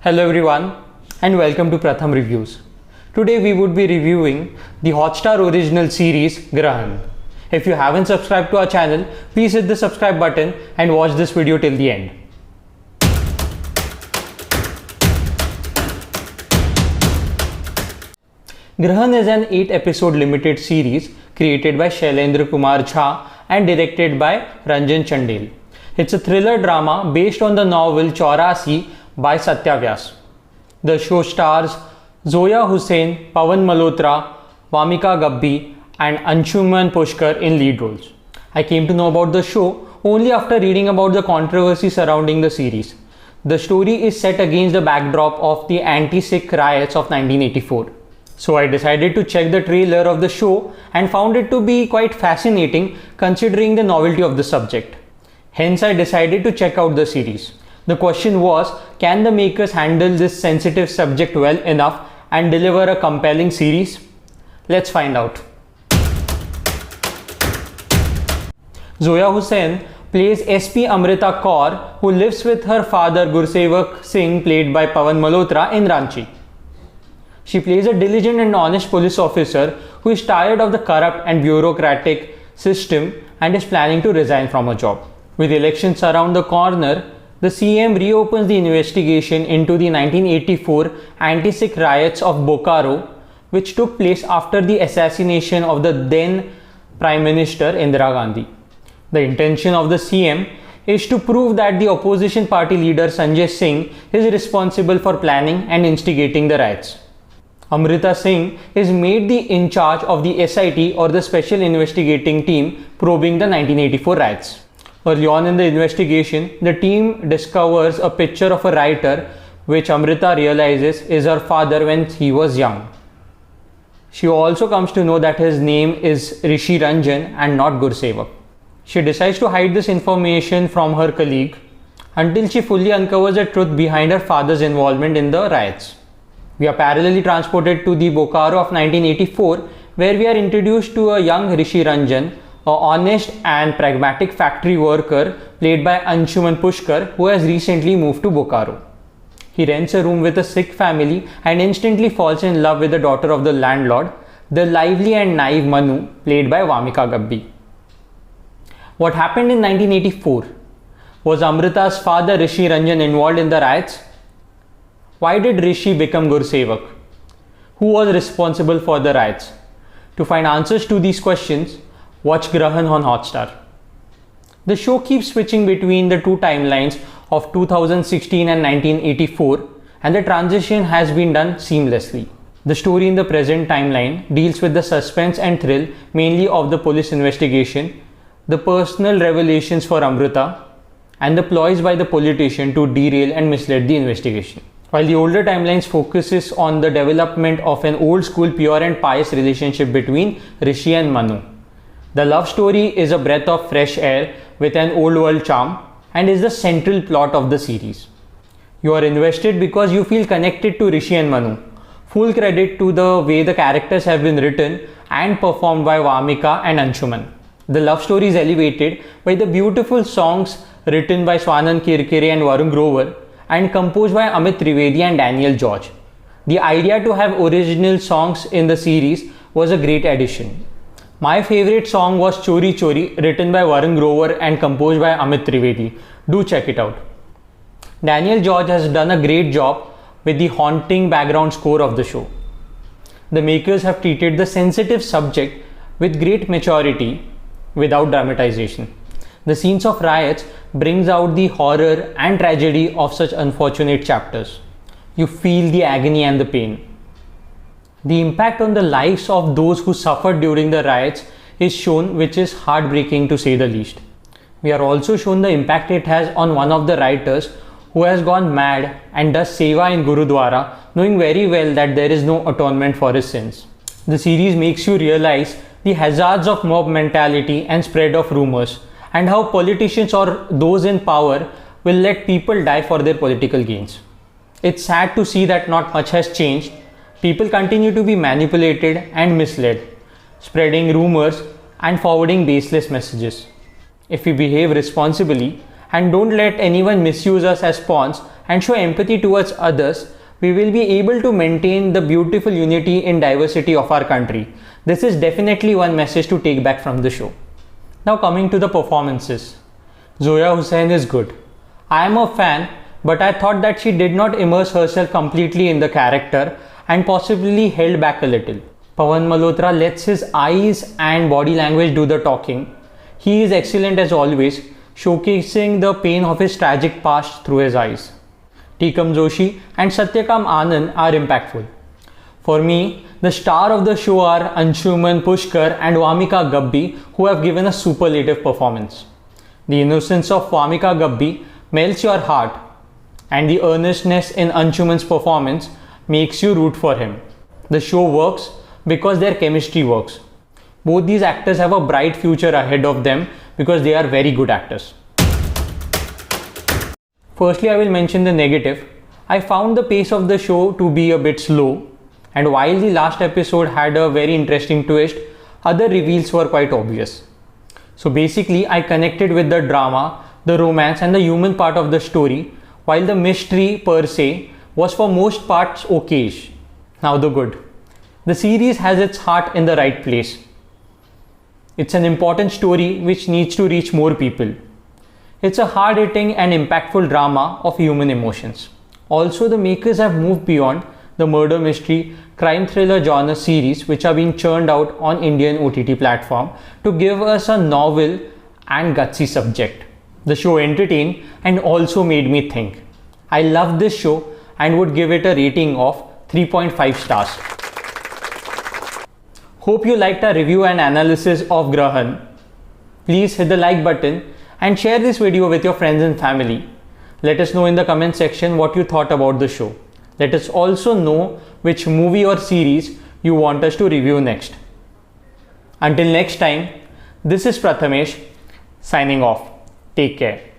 Hello everyone and welcome to Pratham Reviews. Today we would be reviewing the Hotstar original series Grahan. If you haven't subscribed to our channel, please hit the subscribe button and watch this video till the end. Grahan is an 8-episode limited series created by Shailendra Kumar Jha and directed by Ranjan Chandel. It's a thriller drama based on the novel Chaurasi by Satya Vyas. The show stars Zoya Hussain, Pawan Malhotra, Vamika Gabbi and Anshuman Pushkar in lead roles. I came to know about the show only after reading about the controversy surrounding the series. The story is set against the backdrop of the anti-Sikh riots of 1984. So I decided to check the trailer of the show and found it to be quite fascinating considering the novelty of the subject. Hence I decided to check out the series. The question was, can the makers handle this sensitive subject well enough and deliver a compelling series? Let's find out. Zoya Hussain plays SP Amrita Kaur, who lives with her father Gursevak Singh, played by Pawan Malhotra, in Ranchi. She plays a diligent and honest police officer who is tired of the corrupt and bureaucratic system and is planning to resign from her job. With elections around the corner, the CM reopens the investigation into the 1984 anti-Sikh riots of Bokaro, which took place after the assassination of the then Prime Minister Indira Gandhi. The intention of the CM is to prove that the opposition party leader Sanjay Singh is responsible for planning and instigating the riots. Amrita Singh is made the in charge of the SIT, or the Special Investigating Team, probing the 1984 riots. Early on in the investigation, the team discovers a picture of a writer which Amrita realizes is her father when he was young. She also comes to know that his name is Rishi Ranjan and not Gursevak. She decides to hide this information from her colleague until she fully uncovers the truth behind her father's involvement in the riots. We are parallelly transported to the Bokaro of 1984, where we are introduced to a young Rishi Ranjan, a honest and pragmatic factory worker played by Anshuman Pushkar, who has recently moved to Bokaro. He rents a room with a Sikh family and instantly falls in love with the daughter of the landlord, the lively and naive Manu, played by Vamika Gabbi. What happened in 1984? Was Amrita's father Rishi Ranjan involved in the riots? Why did Rishi become Gursevak? Who was responsible for the riots? To find answers to these questions, watch Grahan on Hotstar. The show keeps switching between the two timelines of 2016 and 1984, and the transition has been done seamlessly. The story in the present timeline deals with the suspense and thrill mainly of the police investigation, the personal revelations for Amrita, and the ploys by the politician to derail and mislead the investigation. While the older timelines focuses on the development of an old school pure and pious relationship between Rishi and Manu. The love story is a breath of fresh air with an old world charm and is the central plot of the series. You are invested because you feel connected to Rishi and Manu. Full credit to the way the characters have been written and performed by Vamika and Anshuman. The love story is elevated by the beautiful songs written by Swanand Kirkire and Varun Grover and composed by Amit Trivedi and Daniel George. The idea to have original songs in the series was a great addition. My favorite song was Chori Chori, written by Varun Grover and composed by Amit Trivedi. Do check it out. Daniel George has done a great job with the haunting background score of the show. The makers have treated the sensitive subject with great maturity without dramatization. The scenes of riots brings out the horror and tragedy of such unfortunate chapters. You feel the agony and the pain. The impact on the lives of those who suffered during the riots is shown, which is heartbreaking to say the least. We are also shown the impact it has on one of the writers who has gone mad and does seva in Gurudwara, knowing very well that there is no atonement for his sins. The series makes you realize the hazards of mob mentality and spread of rumors, and how politicians or those in power will let people die for their political gains. It's sad to see that not much has changed. People continue to be manipulated and misled, spreading rumors and forwarding baseless messages. If we behave responsibly and don't let anyone misuse us as pawns and show empathy towards others, we will be able to maintain the beautiful unity in diversity of our country. This is definitely one message to take back from the show. Now coming to the performances. Zoya Hussain is good. I am a fan, but I thought that she did not immerse herself completely in the character and possibly held back a little. Pawan Malhotra lets his eyes and body language do the talking. He is excellent as always, showcasing the pain of his tragic past through his eyes. Tikam Joshi and Satyakam Anand are impactful. For me, the star of the show are Anshuman Pushkar and Vamika Gabbi, who have given a superlative performance. The innocence of Vamika Gabbi melts your heart, and the earnestness in Anshuman's performance makes you root for him. The show works because their chemistry works. Both these actors have a bright future ahead of them because they are very good actors. Firstly, I will mention the negative. I found the pace of the show to be a bit slow, and while the last episode had a very interesting twist, other reveals were quite obvious. So basically, I connected with the drama, the romance and the human part of the story, while the mystery per se was for most parts okayish. Now the good. The series has its heart in the right place. It's an important story which needs to reach more people. It's a hard-hitting and impactful drama of human emotions. Also, the makers have moved beyond the murder mystery crime thriller genre series which are being churned out on Indian OTT platform to give us a novel and gutsy subject. The show entertained and also made me think. I love this show and would give it a rating of 3.5 stars. Hope you liked our review and analysis of Grahan. Please hit the like button and share this video with your friends and family. Let us know in the comment section what you thought about the show. Let us also know which movie or series you want us to review next. Until next time, this is Prathamesh signing off. Take care.